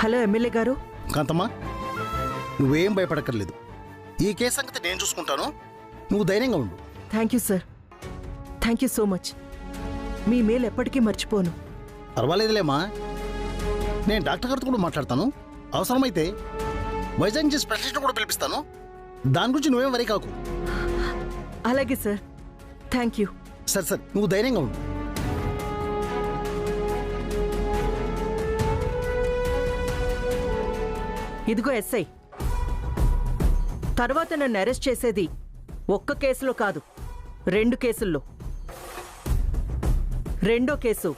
Hello MLA గారు. కాంతమ్మా, నువ్వేం భయపడక్కర్లేదు. ఈ కేసు సంగతి నేను చూసుకుంటాను. నువ్వు ధైర్యంగా ఉండు. Thank you sir. Thank you so much. మీ మేలు ఎప్పటికీ మర్చిపోను. పర్వాలేదులేమ్మా, నేను డాక్టర్ గారితో కూడా మాట్లాడతాను. అవసరమైతే వైజాగ్ నుంచి స్పెషలిస్ట్ కూడా పిలిపిస్తాను. దాని గురించి నువ్వేం వరి కాకు. అలాగే సార్. Thank you. సరే నువ్వు ధైర్యంగా ఉండు. ఇదిగో ఎస్ఐ, తర్వాత నన్ను అరెస్ట్ చేసేది ఒక్క కేసులో కాదు, 2 కేసుల్లో. రెండో కేసు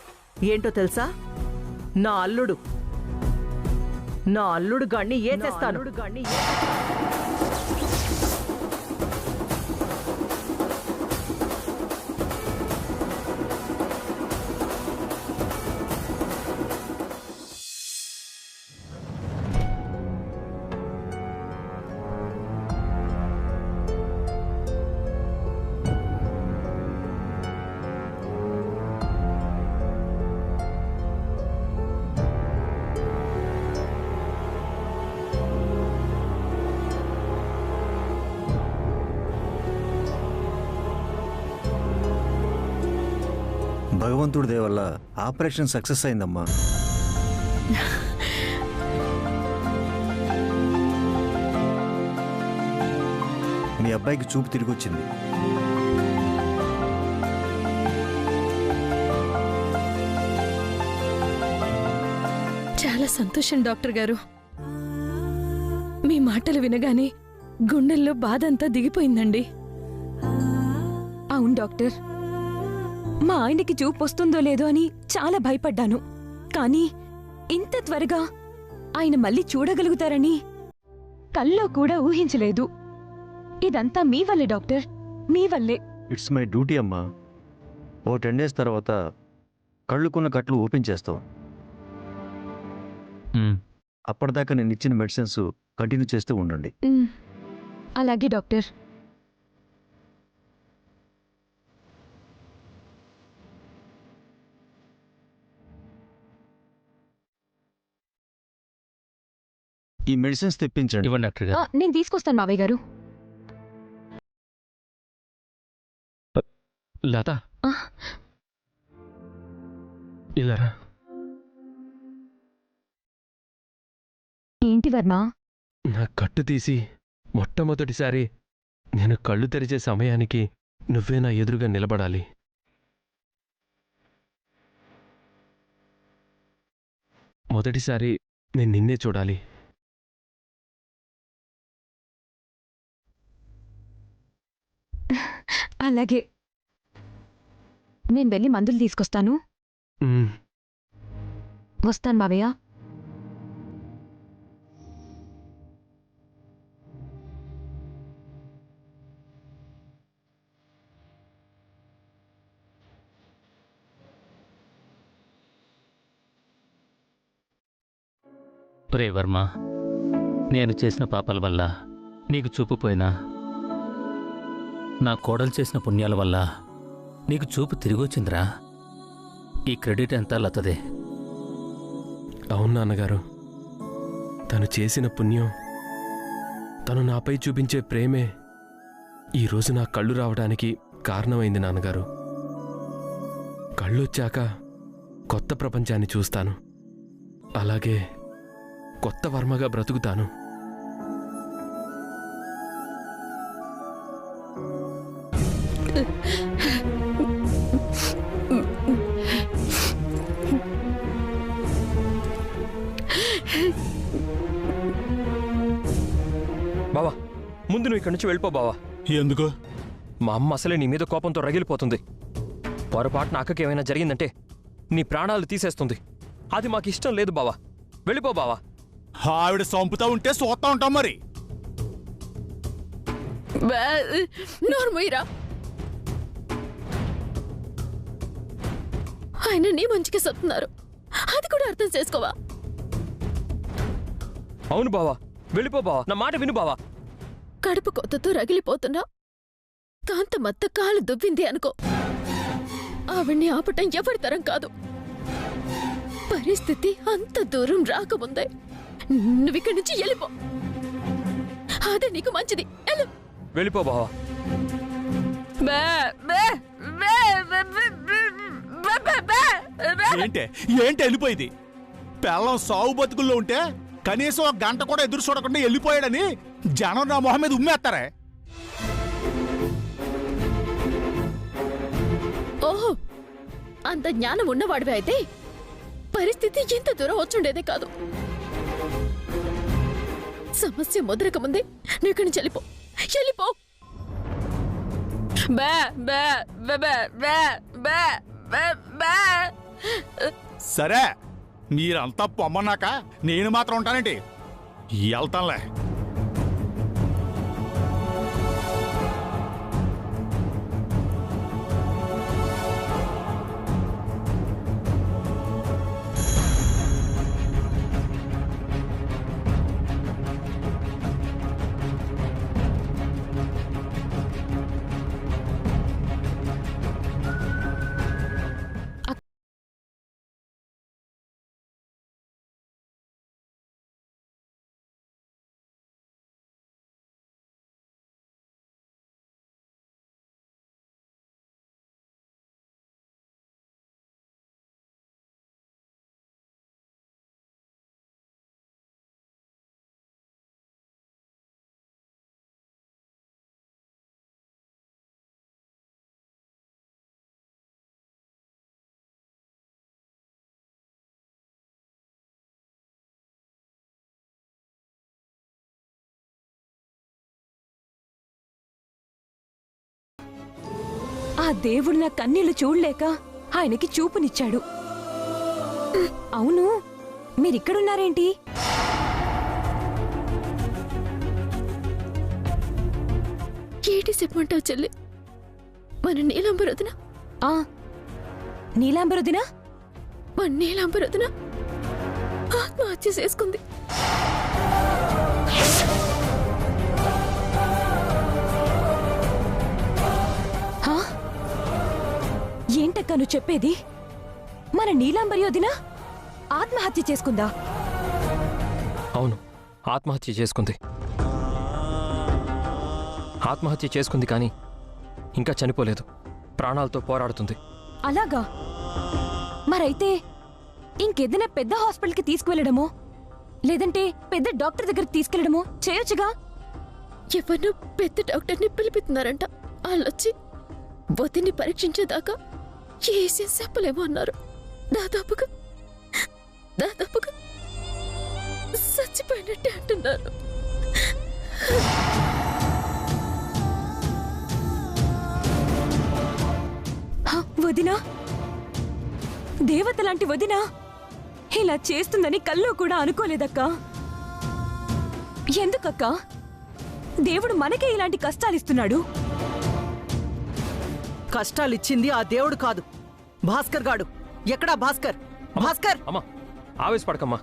ఏంటో తెలుసా? నా అల్లుడు గాన్ని ఏసేస్తాను. భగవంతుడి దయ వల్ల ఆపరేషన్ సక్సెస్ అయిందమ్మా. మీ అబ్బాయికి చూపు తిరిగి వచ్చింది. చాలా సంతోషం డాక్టర్ గారు. మీ మాటలు వినగానే గుండెల్లో బాధ అంతా దిగిపోయిందండి. అవును డాక్టర్, మా ఆయనకి చూపు వస్తుందో లేదో అని చాలా భయపడ్డాను. కానీ ఇంత త్వరగా ఆయన మళ్ళీ చూడగలుగుతారని కల్లో కూడా ఊహించలేదు. ఇదంతా మీ వల్లే డాక్టర్, మీ వల్లే. ఇట్స్ మై డ్యూటీ అమ్మా. ఓ 10 days తర్వాత కళ్ళుకున్న కట్లు ఓపెన్ చేస్తావు. అప్పటిదాకా నేను ఇచ్చిన మెడిసిన్స్ కంటిన్యూ చేస్తూ ఉండండి. అలాగే డాక్టర్. ఈ మెడిసిన్స్ తెప్పించండి. ఇవ్వండి డాక్టర్ గారు. నేను తీసుకొస్తాను మావయ్య గారు. లత, ఇలారా. ఏంటి వర్మ? నా కట్టు తీసి మొట్టమొదటిసారి నేను కళ్ళు తెరిచే సమయానికి నువ్వే నా ఎదురుగా నిలబడాలి. మొదటిసారి నేను నిన్నే చూడాలి. అలాగే, నేను వెళ్ళి మందులు తీసుకొస్తాను. వస్తాను మావయ్య. ఒరే వర్మ, నేను చేసిన పాపాల వల్ల నీకు చూపు పోయినా, నా కోడలు చేసిన పుణ్యాల వల్ల నీకు చూపు తిరిగొచ్చిందిరా. ఈ క్రెడిట్ అంతా లతదే. అవును నాన్నగారు, తను చేసిన పుణ్యం, తను నాపై చూపించే ప్రేమే ఈరోజు నా కళ్ళు రావడానికి కారణమైంది నాన్నగారు. కళ్ళొచ్చాక కొత్త ప్రపంచాన్ని చూస్తాను. అలాగే కొత్త వర్మగా బ్రతుకుతాను. బావా, ముందు నువ్వు ఇక్కడి నుంచి వెళ్ళిపో బావా. ఎందుకు? మా అమ్మ అసలే నీ మీద కోపంతో రగిలిపోతుంది. పొరపాటున అక్కకి ఏమైనా జరిగిందంటే నీ ప్రాణాలు తీసేస్తుంది. అది మాకు ఇష్టం లేదు బావా. వెళ్ళిపో బావా. ఆవిడ సంపుతా ఉంటే సోతా ఉంటాం మరి. నోర్మయ్యరా, ఆయన నీ మంచిగా చెప్తున్నారు, అది కూడా అర్థం చేసుకోవా? అవును బావా, వెళ్ళిపో బావా. నా మాట విను బావా. కడుపు కొత్తతో రగిలిపోతున్నా కాంతమత్త కాలు దువ్వింది అనుకో, ఆవిడ్ని ఆపటం ఎవరి తరం కాదు. పరిస్థితి అంత దూరం రాకముందే నువ్వు ఇక్కడి నుంచి వెళ్ళిపో. అదే నీకు మంచిది. వెళ్ళు. వెళ్ళిపో బావా. ఏంటే వెళ్ళిపోయింది? పెళ్ళం సాగు బతుకుల్లో ఉంటే కనీసం ఒక గంట కూడా ఎదురు చూడకుండా వెళ్ళిపోయాడని జనం నా మొహం మీద ఉమ్మేస్తారే. ఓహో, అంత జ్ఞానం ఉన్నవాడివి అయితే పరిస్థితి ఇంత దూరం వచ్చుండేదే కాదు. సమస్య మొదలక ముందే నువ్వు ఇక్కడి నుంచి వెళ్ళిపో. వెళ్ళిపో. సరే, మీరంతా పొమ్మన్నాక నేను మాత్రం ఉంటానండి. వెళ్తానులే. ఆ దేవుడు నా కన్నీళ్లు చూడలేక ఆయనకి చూపునిచ్చాడు. అవును, మీరిక్కడున్నారేంటి? ఏంటి చెప్పమంటావు చెల్లి? మన నీలాంబరొదిన ఆ నీలాంబరొదినా? మన నీలాంబరొదిన ఆత్మహత్య చేసుకుంది. ఏంటక్క నువ్వు చెప్పేది? మన నీలాంబరి వదిన ఆత్మహత్య చేసుకుందా? అవును, ఆత్మహత్య చేసుకుంది. ఆత్మహత్య చేసుకుంది కానీ ఇంకా చనిపోలేదు. ప్రాణాలతో పోరాడుతుంది. అలాగా? మరైతే ఇంకేదైనా పెద్ద హాస్పిటల్కి తీసుకువెళ్ళడమో లేదంటే పెద్ద డాక్టర్ దగ్గరికి తీసుకెళ్లడమో చేయొచ్చుగా. ఎవరినో పెద్ద డాక్టర్ని పిలిపిస్తున్నారంట. వాళ్ళొచ్చి వదిన్ని పరీక్షించేదాకా ఏసీ చెప్పలేమో అన్నారు. దాదాపుగా చచ్చిపోయినట్టే అంటున్నారు. వదినా, దేవత లాంటి వదినా ఇలా చేస్తుందని కల్లో కూడా అనుకోలేదక్కా. ఎందుకక్కా దేవుడు మనకే ఇలాంటి కష్టాలిస్తున్నాడు? కష్టాలిచ్చింది ఆ దేవుడు కాదు, భాస్కర్ గాడు. ఎక్కడా భాస్కర్? భాస్కర్! అమ్మా, ఆవేశపడకమ్మా.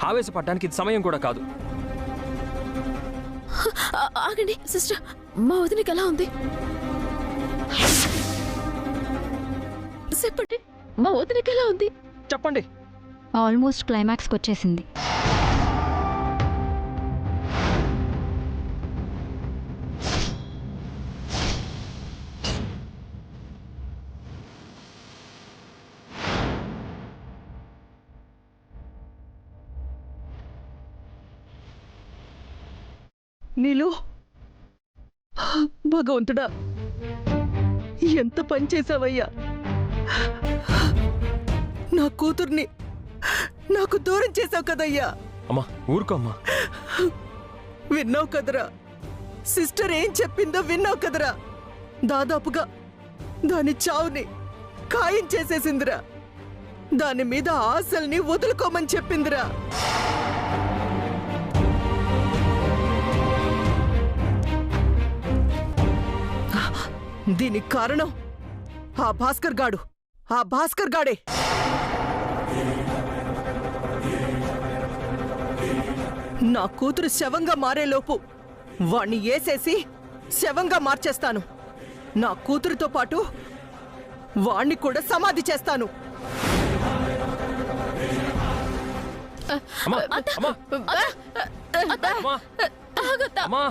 ఆవేశపడడానికి ఇది సమయం కూడా కాదు. ఆగండి సిస్టర్, మా వదినకి ఎలా ఉంది చెప్పండి. మా వదినకి ఎలా ఉంది చెప్పండి. ఆల్మోస్ట్ క్లైమాక్స్కి వచ్చేసింది. నీలు, భగవంతుడా, ఎంత పని చేశావయ్యా! నా కూతుర్ని నాకు దూరం చేశావు కదయ్యా. అమ్మా ఊరుకోమ్మా. విన్నావు కదరా, సిస్టర్ ఏం చెప్పిందో విన్నావు కదరా. దాదాపుగా దాని చావుని ఖాయం చేసేసిందిరా. దాని మీద ఆశల్ని వదులుకోమని చెప్పిందిరా. దీనికి కారణం ఆ భాస్కర్ గాడే. నా కూతురు శవంగా మారేలోపు వాణ్ణి ఏసేసి శవంగా మార్చేస్తాను. నా కూతురితో పాటు వాణ్ణి కూడా సమాధి చేస్తాను. అమ్మా అమ్మా అమ్మా అమ్మా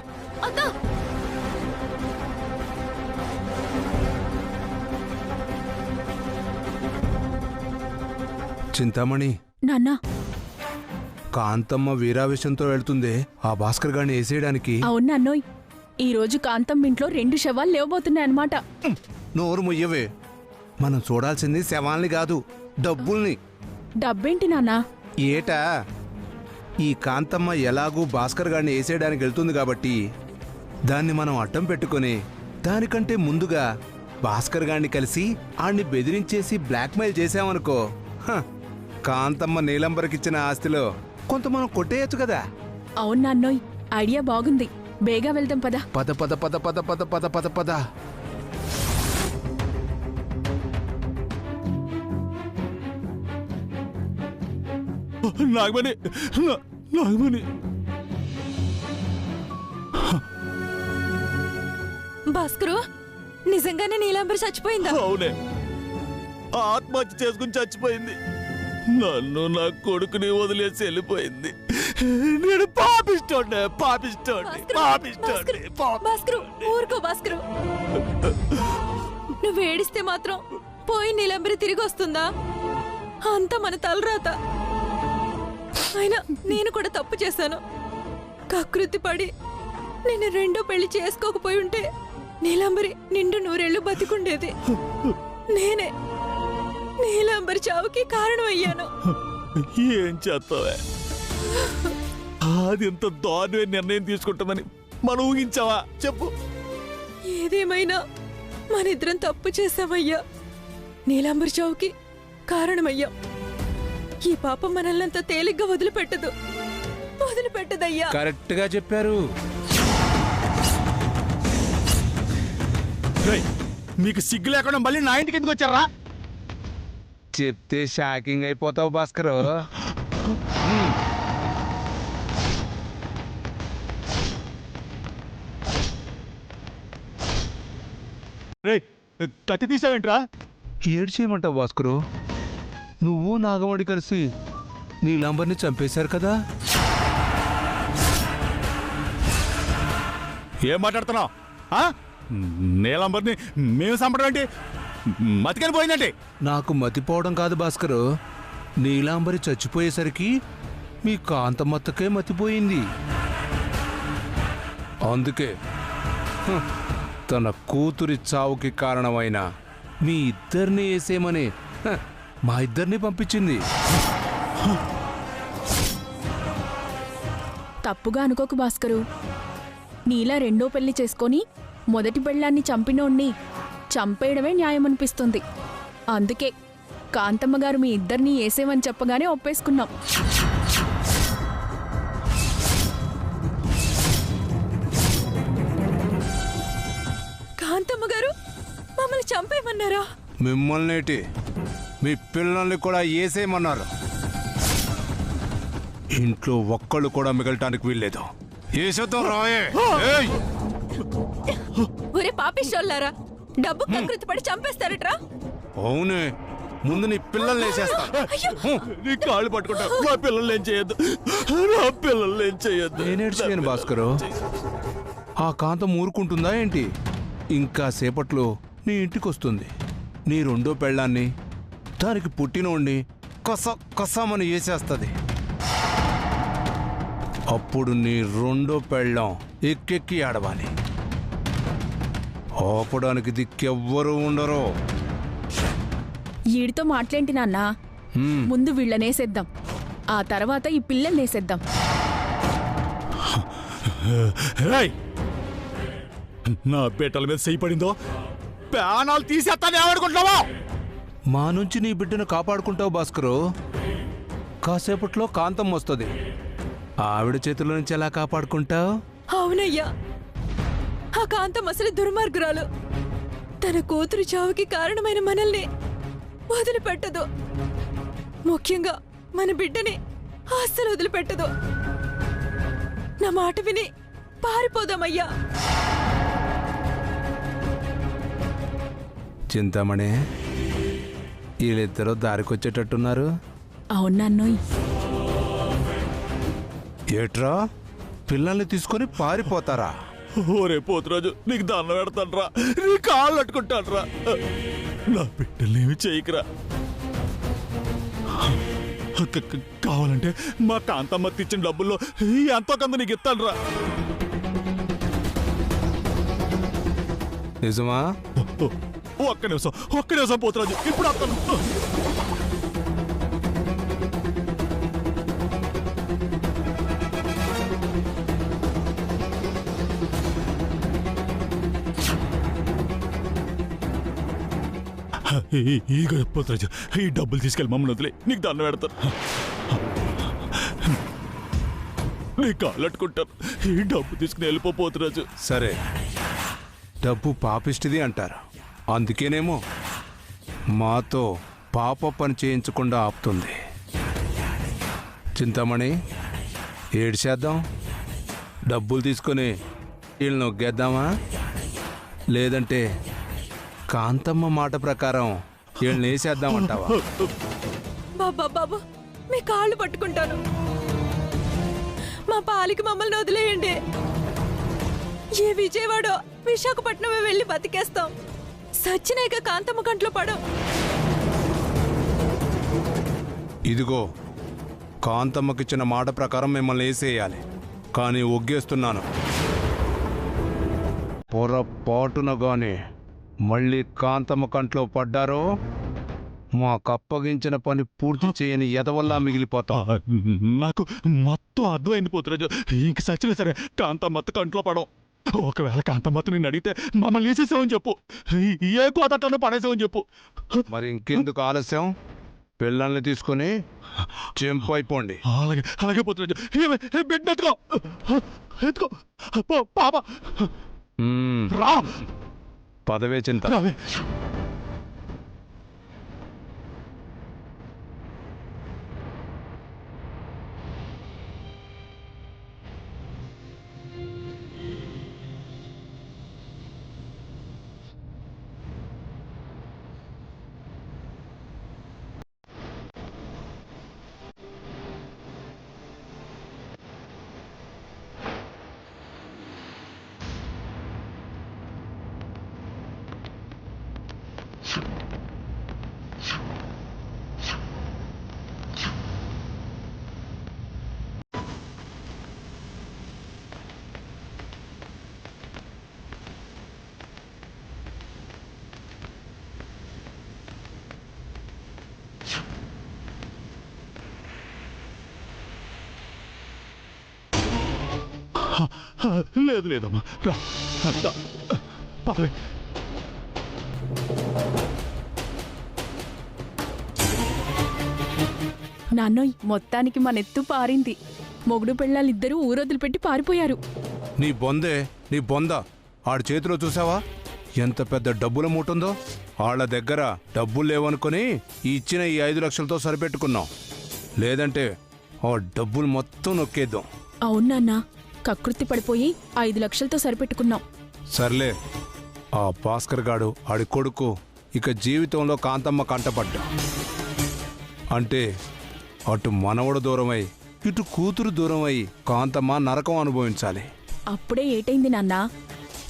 చింతామణి, నాన్నా, కాంతమ్మ వీరావేశంతో వెళ్తుందే ఆ భాస్కర్ గారిని వేసేయడానికి. అవును అన్నోయ్, ఈ రోజు కాంతం ఇంట్లో 2 శవాలు లేవబోతున్నాయన్నమాట. నోరు ముయ్యవే. మనం చూడాల్సింది శవాల్ని కాదు, డబ్బుల్ని. డబ్బేంటి నాన్నా? ఏటా ఈ కాంతమ్మ ఎలాగూ భాస్కర్ గారిని వేసేయడానికి వెళ్తుంది కాబట్టి దాన్ని మనం అడ్డం పెట్టుకుని దానికంటే ముందుగా భాస్కర్ గారిని కలిసి ఆడిని బెదిరించేసి బ్లాక్మెయిల్ చేశామనుకో, కాంతమ్మ నీలంబరకిచ్చిన ఆస్తిలో కొంత మనం కొట్టేయచ్చు కదా. అవును నాన్నోయ్, ఐడియా బాగుంది. బేగా వెళ్దాం పద. పద పద పద పద పద పద పద పద. నాగమణి, నాగమణి. భాస్కరు, నిజంగానే నీలాంబరి చచ్చిపోయిందా? అవునే, ఆత్మహత్య చేసుకుని చచ్చిపోయింది. నన్ను నా కొడుకుని వదిలేసి వెళ్ళిపోయింది. నేను పాపిస్తోండే, పాపిస్తోండే, పాపిస్తోండే. భాస్కరు, ఊరుకో భాస్కరు. నువ్వు ఏడిస్తే మాత్రం పోయి నీలంబరి తిరిగి వస్తుందా? అంతా మన తలరాత. అయినా నేను కూడా తప్పు చేశాను. కకృతి పడి నేను 2వ పెళ్లి చేసుకోకపోయి ఉంటే నీలంబరి నిండు 100 ఏళ్ళు బతికుండేది. నేనే నీలంబరి చావుకి కారణమయ్యాను. ఏం చేస్తావే? అది ఎంత దారుణమైన నిర్ణయం తీసుకుంటామని మనం ఊహించావా చెప్పు? ఏదేమైనా మనిద్దరం తప్పు చేశామయ్యా. నీలాంబరి చావుకి కారణమయ్యాం. ఈ పాపం మనల్నంత తేలిగ్గా వదిలిపెట్టదయ్యా. కరెక్ట్ గా చెప్పారు. మీకు సిగ్గు లేకుండా మళ్ళీ నా ఇంటికి ఎందుకు వచ్చారా? చెప్తే షాకింగ్ అయిపోతావు భాస్కర్. కత్తి తీసావేంట్రా? ఏడు చేయమంటావు భాస్కరు? నువ్వు నాగమణి కలిసి నీలంబర్ని చంపేశారు కదా. ఏం మాట్లాడుతున్నావు? నీలంబర్ని మేము చంపడం ఏంటి? మతికని పోయిందండి. నాకు మతిపోవడం కాదు భాస్కరు, నీలాంబరి చచ్చిపోయేసరికి మీ కాంతమ్మత్తకే మతిపోయింది. అందుకే తన కూతురి చావుకి కారణమైన మీ ఇద్దరిని వేసేమని మా ఇద్దరిని పంపించింది. తప్పుగా అనుకోకు భాస్కరు. నీలా 2వ పెళ్లి చేసుకొని మొదటి పెళ్ళాన్ని చంపినోణ్ణి చంపేయడమే న్యాయమనిపిస్తుంది. అందుకే కాంతమ్మ గారు మీ ఇద్దరిని వేసేమని చెప్పగానే ఒప్పేసుకున్నాం. కాంతమ్మ గారు మమ్మల్ని చంపేయమన్నారా? మిమ్మల్నేటి మీ పిల్లల్ని కూడా వేసేయమన్నారు. ఇంట్లో ఒక్కళ్ళు కూడా మిగలటానికి వీల్లేదు. వేసేద్దాం రాయే. ఒరే పాపిష్టోళ్ళారా, డబ్బు కకృతి పడి చంపేస్తారట్రా? అవునే, ముందు నీ పిల్లల్ని వేసేస్తా. నీ కాళ్ళు పట్టుకుంటా. నా పిల్లల్ని ఏం చేయొద్దు, నా పిల్లల్ని ఏం చేయొద్దు. నేనేడ్చిపోయాను భాస్కరు. ఆ కాంతం ఊరుకుంటుందా ఏంటి? ఇంకా సేపట్లో నీ ఇంటికి వస్తుంది. నీ 2వ పెళ్ళాన్ని, దానికి పుట్టినోడిని కసమని వేసేస్తుంది. అప్పుడు నీ 2వ పెళ్ళాం ఎక్కెక్కి ఆడవాలి. ఆపడానికి దిక్కెవ్వరూ ఉండరు. ఈడితో మాట్లాంటి నాన్న. ముందు వీళ్ళనేసేద్దాం, ఆ తర్వాత ఈ పిల్లల్నేసేద్దాం. నా బిడ్డల మీద చెయ్యి పడిందో ప్రాణాలు తీసేస్తాను ఏమనుకుంటున్నావా? మా నుంచి నీ బిడ్డను కాపాడుకుంటావు భాస్కరు. కాసేపట్లో కాంతం వస్తుంది. ఆవిడ చేతుల నుంచి ఎలా కాపాడుకుంటావు? అవునయ్యా, ఆ కాంతం అసలు దుర్మార్గురాలు. తన కూతురు చావుకి కారణమైన మనల్ని వదిలిపెట్టదు. ముఖ్యంగా మన బిడ్డని అస్సలు వదిలిపెట్టదు. నా మాట విని పారిపోదామయ్యా. చింతామణి, వీళ్ళిద్దరూ దారికొచ్చేటట్టున్నారు. అవునన్నోయ్. ఏట్రా పిల్లల్ని తీసుకొని పారిపోతారా? ఓరే పోతురాజు, నీకు దండం పెడతానరా, నీ కాళ్ళు అట్టుకుంటానరా, నా బిడ్డలేమి చేయకురా. కావాలంటే మా కాంతమ్మ తెచ్చిన డబ్బుల్లో ఎంతో కొంత నీకు ఇస్తానరా. నిజమా? ఒక్క నిమిషం పోతురాజు, ఇప్పుడు వస్తాను. ఈ పోతురాజు, ఈ డబ్బులు తీసుకెళ్ళి మమ్మల్ని వదిలే, నీకు దండం పెడతాను. నీ కాళ్ళు అట్టుకుంటాను, ఈ డబ్బు తీసుకుని వెళ్ళిపోతురాజు. సరే, డబ్బు పాపిష్టిది అంటారు, అందుకేనేమో మాతో పాప పని చేయించకుండా ఆపుతుంది. చింతామణి, ఏడ్చేద్దాం? డబ్బులు తీసుకొని వీళ్ళు నొగ్గేద్దామా? లేదంటే కాంతమ్మ మాట ప్రకారం వీళ్ళని వేసేద్దామంటావా? బాబా బాబా, మీ కాళ్ళు పట్టుకుంటాను. మా పాలికి మమ్మల్ని వదిలేయండి. ఏ విజయవాడ విశాఖపట్నమే వెళ్ళి బతికేస్తాం. సచ్చినాక కాంతమ్మ కంట్లో పడం. ఇదిగో, కాంతమ్మకిచ్చిన మాట ప్రకారం మిమ్మల్ని వేసేయాలి, కానీ ఒగ్గేస్తున్నాను. పొరపాటున గాని మళ్ళీ కాంతమ్మ కంట్లో పడ్డారో మాకప్పగించిన పని పూర్తి చేయని ఎదవల్లా మిగిలిపోతా. నాకు మొత్తం అర్థమైంది పోతురాజు, ఇంక సచ్చినా సరే కాంతమ్మత్త కంట్లో పడం. ఒకవేళ కాంతమ్మత్త నేను అడిగితే మమ్మల్ని వేసేసామని చెప్పు, ఏ కోతటనో పడేసామని చెప్పు. మరి ఇంకెందుకు ఆలస్యం? పిల్లల్ని తీసుకుని చెంపు అయిపోండి. అలాగే అలాగే పోతురాజు. బిడ్డ ఎత్తుకో పాప రా. పదవే చింత. లేదు లేదమ్మా, రా పదవే. నాన్నోయ్, మొత్తానికి మనెత్తు పారింది. మొగుడు పెళ్ళాలిద్దరూ ఊరొదిలిపెట్టి పారిపోయారు. నీ బొందే, నీ బొంద. ఆడి చేతిలో చూసావా ఎంత పెద్ద డబ్బుల మూటుందో? వాళ్ళ దగ్గర డబ్బులు లేవనుకొని ఇచ్చిన ఈ 5 లక్షలతో సరిపెట్టుకున్నాం. లేదంటే ఆ డబ్బులు మొత్తం నొక్కేద్దాం. అవును నాన్న, కకృతి పడిపోయి 5 లక్షలతో సరిపెట్టుకున్నాం. సర్లే, ఆ భాస్కర్ గాడు ఆడి కొడుకు ఇక జీవితంలో కాంతమ్మ కంటపడ్డా. అంటే అటు మనవడు దూరమై ఇటు కూతురు దూరమై కాంతమ్మ నరకం అనుభవించాలి. అప్పుడే ఏటైంది నాన్నా?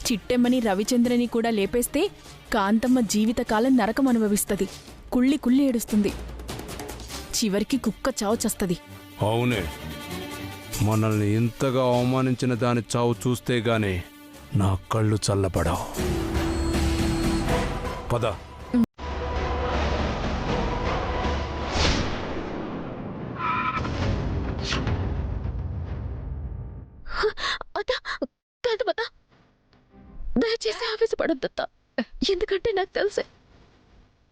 చిట్టెమ్మని రవిచంద్రని కూడా లేపేస్తే కాంతమ్మ జీవితకాలం నరకం అనుభవిస్తుంది. కుళ్ళి కుళ్ళి ఏడుస్తుంది. చివరికి కుక్క చావు చస్తది. అవునే, మనల్ని ఇంతగా అవమానించిన దాని చావు చూస్తే గాని నా కళ్ళు చల్లబడవు. పద. దయచేసి ఆవేశపడొద్దత్త, ఎందుకంటే నాకు తెలుసే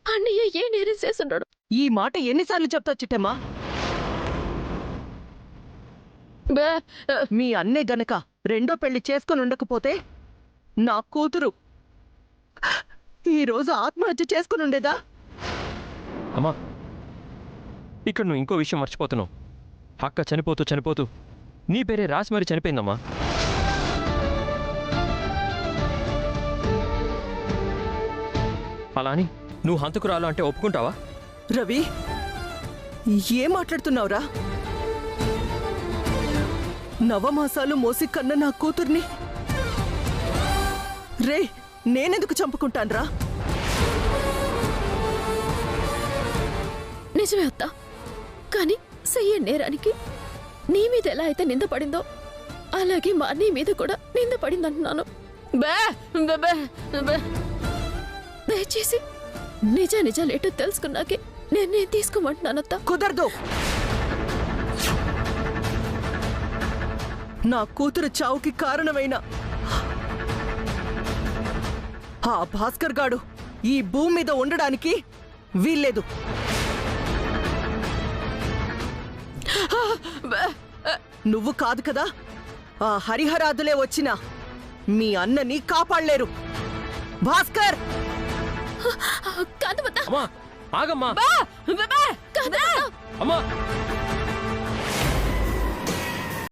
అన్నయ్య ఏ నేరం చేస్తున్నాడు. ఈ మాట ఎన్నిసార్లు చెప్తావు చిట్టమ్మా? మీ అన్నే గనక రెండో పెళ్లి చేసుకుని ఉండకపోతే నా కూతురు ఈరోజు ఆత్మహత్య చేసుకుని ఉండేదా? అమ్మా, ఇక్కడ నువ్వు ఇంకో విషయం మర్చిపోతున్నావు. అక్క చనిపోతూ చనిపోతూ నీ పేరే రాసి మరి చనిపోయిందమ్మా. అలా అని నువ్వు హంతకురాలు అంటే ఒప్పుకుంటావా? రవి, ఏం మాట్లాడుతున్నావురా? నవమాసాలు మోసి కన్న నా కూతుర్ని రే నేనెందుకు చంపుకుంటాన్రా? నిజమే అత్త, కానీ సయ్య నేరానికి నీ మీద ఎలా అయితే నింద పడిందో అలాగే మా నీ మీద కూడా నింద పడిందంటున్నాను. దయచేసి నిజాలేటో తెలుసుకున్నాకే నేను తీసుకోమంటున్నానత్త. కుదరదు. నా కూతురు చావుకి కారణమైన ఆ భాస్కర్ గాడు ఈ భూమి మీద ఉండడానికి వీల్లేదు. నువ్వు కాదు కదా, ఆ హరిహరాదులే వచ్చినా మీ అన్నని కాపాడలేరు. భాస్కర్! అమ్మా ఆగమ్మా! అమ్మా!